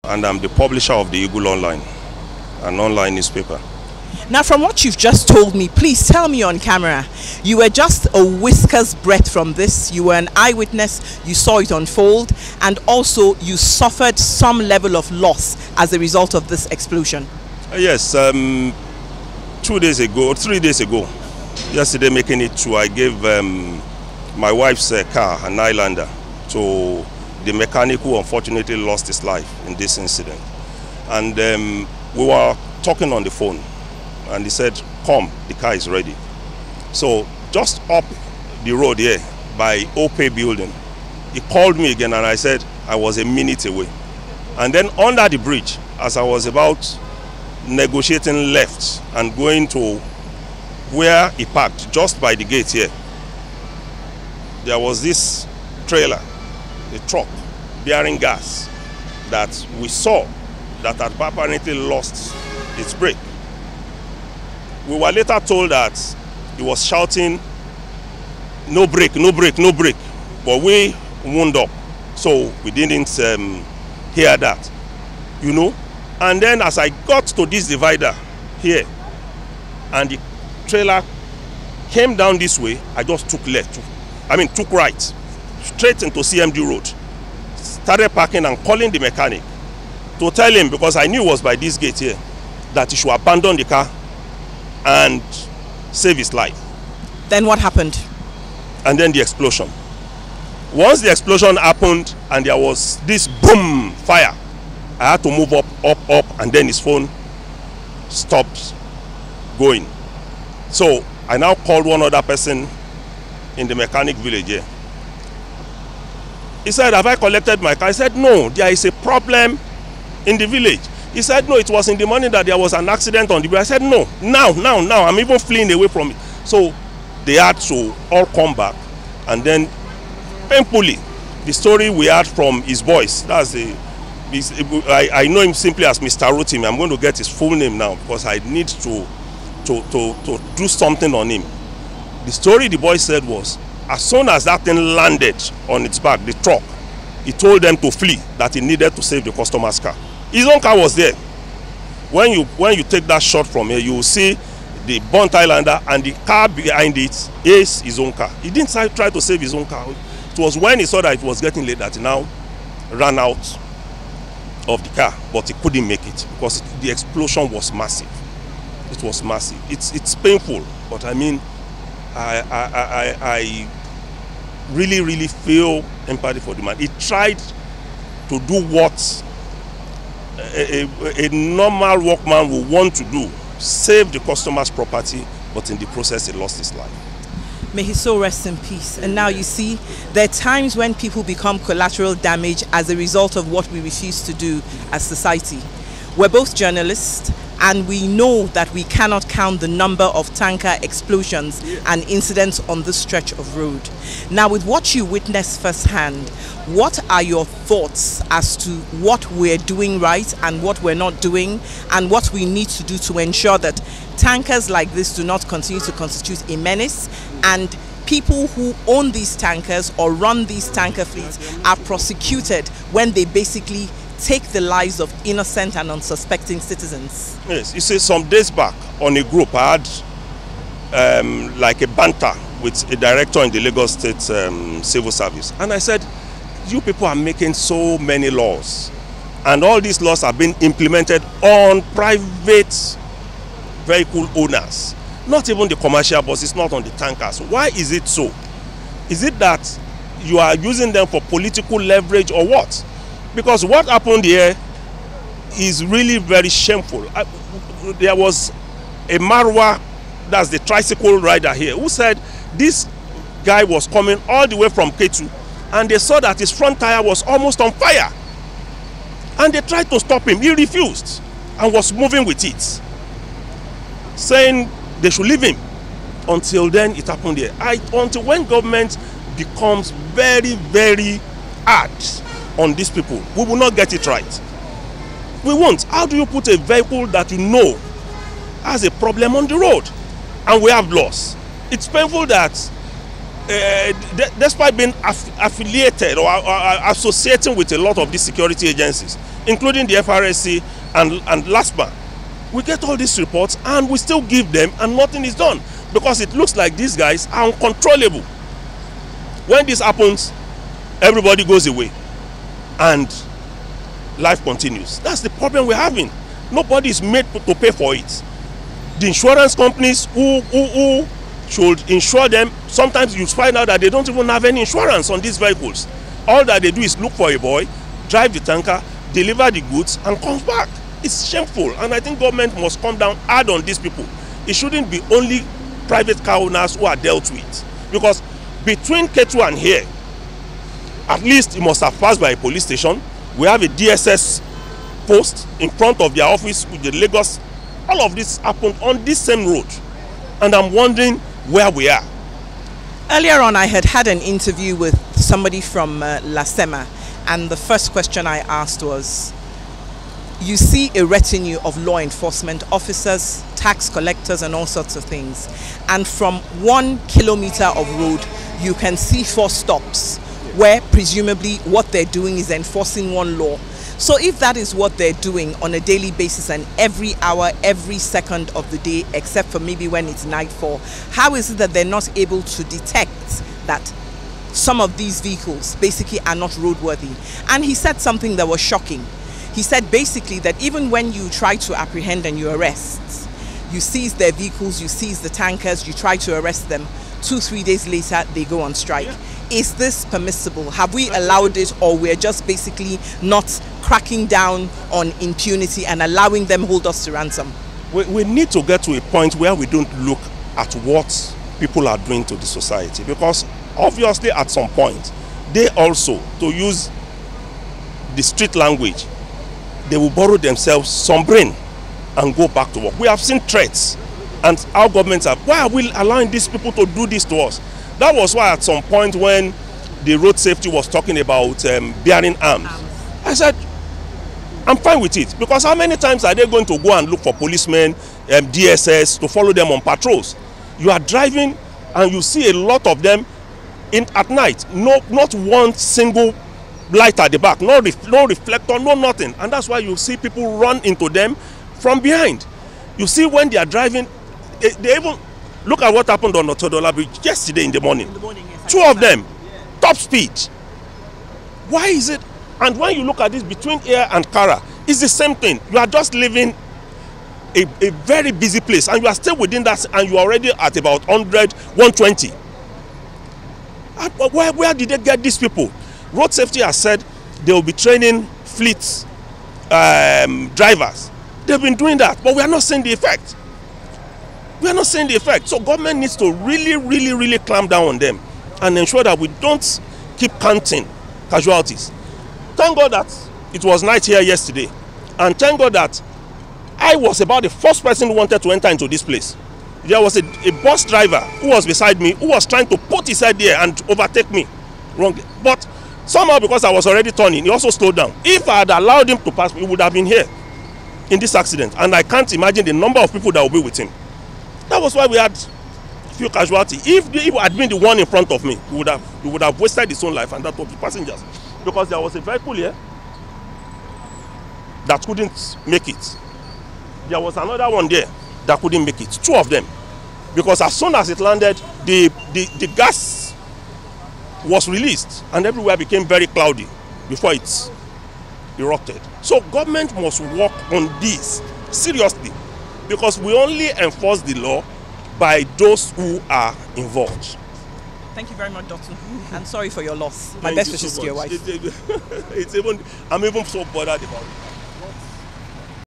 and I'm the publisher of the Eagle Online, an online newspaper. Now, from what you've just told me, please tell me on camera, you were just a whisker's breadth from this. You were an eyewitness, you saw it unfold, and also you suffered some level of loss as a result of this explosion. Yes, 3 days ago, yesterday making it to, I gave my wife's car, an Highlander, to the mechanic who unfortunately lost his life in this incident. And we were talking on the phone, and he said, come, the car is ready. So just up the road here by OP building, he called me again, and I said I was a minute away. And then under the bridge, as I was about negotiating left and going to where he parked, just by the gate here, there was this trailer, a truck bearing gas, that we saw that had apparently lost its brake. We were later told that he was shouting, no brake, no brake, no brake. But we wound up, so we didn't hear that, you know. And then as I got to this divider here, and the trailer came down this way, I just took took right, straight into CMD Road. Started parking and calling the mechanic to tell him, because I knew it was by this gate here, that he should abandon the car and save his life. Then what happened? And then the explosion. Once the explosion happened and there was this boom fire, I had to move up, and then his phone stopped going. So I now called one other person in the mechanic village here. He said, have I collected my car? I said, no, there is a problem in the village. He said, no, it was in the morning that there was an accident on the bridge. I said, no, now, I'm even fleeing away from it. So they had to all come back, and then painfully, the story we had from his voice, I know him simply as Mr. Rotimi. I'm going to get his full name now because I need to do something on him. The story the boy said was, as soon as that thing landed on its back, the truck, he told them to flee, that he needed to save the customer's car. His own car was there. When you take that shot from here, you will see the burnt Highlander, and the car behind it is his own car. He didn't try to save his own car. It was when he saw that it was getting late that he now ran out of the car, but he couldn't make it because the explosion was massive. It was massive. It's painful, but I mean, I really feel empathy for the man. He tried to do what a normal workman would want to do, save the customer's property, but in the process he lost his life. May his soul rest in peace. And now you see, there are times when people become collateral damage as a result of what we refuse to do as society. We're both journalists, and we know that we cannot count the number of tanker explosions and incidents on this stretch of road. Now, with what you witnessed firsthand, what are your thoughts as to what we're doing right and what we're not doing, and what we need to do to ensure that tankers like this do not continue to constitute a menace, and people who own these tankers or run these tanker fleets are prosecuted when they basically take the lives of innocent and unsuspecting citizens? Yes, you see, some days back on a group, I had like a banter with a director in the Lagos State Civil Service. And I said, you people are making so many laws, and all these laws are being implemented on private vehicle owners, not even the commercial buses, not on the tankers. Why is it so? Is it that you are using them for political leverage or what? Because what happened here is really very shameful. There was a Marwa, that's the tricycle rider here, who said this guy was coming all the way from Ketu, and they saw that his front tire was almost on fire. And they tried to stop him. He refused and was moving with it, saying they should leave him. Until then, it happened here. Until when government becomes very hard on these people, we will not get it right. We won't. How do you put a vehicle that you know has a problem on the road? And we have laws. It's painful that despite being affiliated or associating with a lot of these security agencies, including the FRSC and LASPA, we get all these reports and we still give them and nothing is done because it looks like these guys are uncontrollable. When this happens, everybody goes away and life continues. That's the problem we're having. Nobody is made to pay for it. The insurance companies who should insure them, sometimes you find out that they don't even have any insurance on these vehicles. All that they do is look for a boy, drive the tanker, deliver the goods and comes back. It's shameful, and I think government must come down hard on these people. It shouldn't be only private car owners who are dealt with, because between Ketu and here, at least it must have passed by a police station. We have a DSS post in front of their office with the Lagos. All of this happened on this same road, and I'm wondering where we are. Earlier on, I had an interview with somebody from Lasema, and the first question I asked was, you see a retinue of law enforcement officers, tax collectors and all sorts of things, and from 1 kilometer of road you can see 4 stops where presumably what they're doing is enforcing one law. So if that is what they're doing on a daily basis and every hour, every second of the day, except for maybe when it's nightfall, how is it that they're not able to detect that some of these vehicles basically are not roadworthy? And he said something that was shocking. He said basically that even when you try to apprehend and you arrest, you seize their vehicles, you seize the tankers, you try to arrest them, 2-3 days later they go on strike. Yeah. Is this permissible? Have we allowed it, or we're just basically not cracking down on impunity and allowing them hold us to ransom? We need to get to a point where we don't look at what people are doing to the society, because obviously at some point they also, to use the street language, they will borrow themselves some brain and go back to work. We have seen threats, and our governments have, why are we allowing these people to do this to us? That was why at some point when the road safety was talking about bearing arms, I said, I'm fine with it, because how many times are they going to go and look for policemen, DSS, to follow them on patrols? You are driving and you see a lot of them at night, not one single light at the back, no reflector, no nothing. And that's why you see people run into them from behind. You see when they are driving, they even, look at what happened on Otedola Bridge yesterday in the morning. Yes, 2 of them, top speed. Why is it? And when you look at this between here and Kara, it's the same thing. You are just leaving a very busy place, and you are still within that, and you are already at about 100, 120. Where did they get these people? Road safety has said they will be training fleet drivers. They've been doing that, but we are not seeing the effect. We are not seeing the effect. So government needs to really clamp down on them and ensure that we don't keep counting casualties. Thank God that it was night here yesterday, and thank God that I was about the first person who wanted to enter into this place. There was a bus driver who was beside me, who was trying to put his head there and overtake me wrongly. But somehow, because I was already turning, he also slowed down. If I had allowed him to pass me, he would have been here in this accident. And I can't imagine the number of people that will be with him. That was why we had a few casualties. If he had been the one in front of me, he would have wasted his own life, and that of the passengers. Because there was a vehicle here that couldn't make it. There was another one there that couldn't make it. 2 of them. Because as soon as it landed, the gas was released and everywhere became very cloudy before it erupted. So government must work on this seriously, because we only enforce the law by those who are involved. Thank you very much, Dotun. I'm sorry for your loss. My best wishes to your wife. I'm even so bothered about it.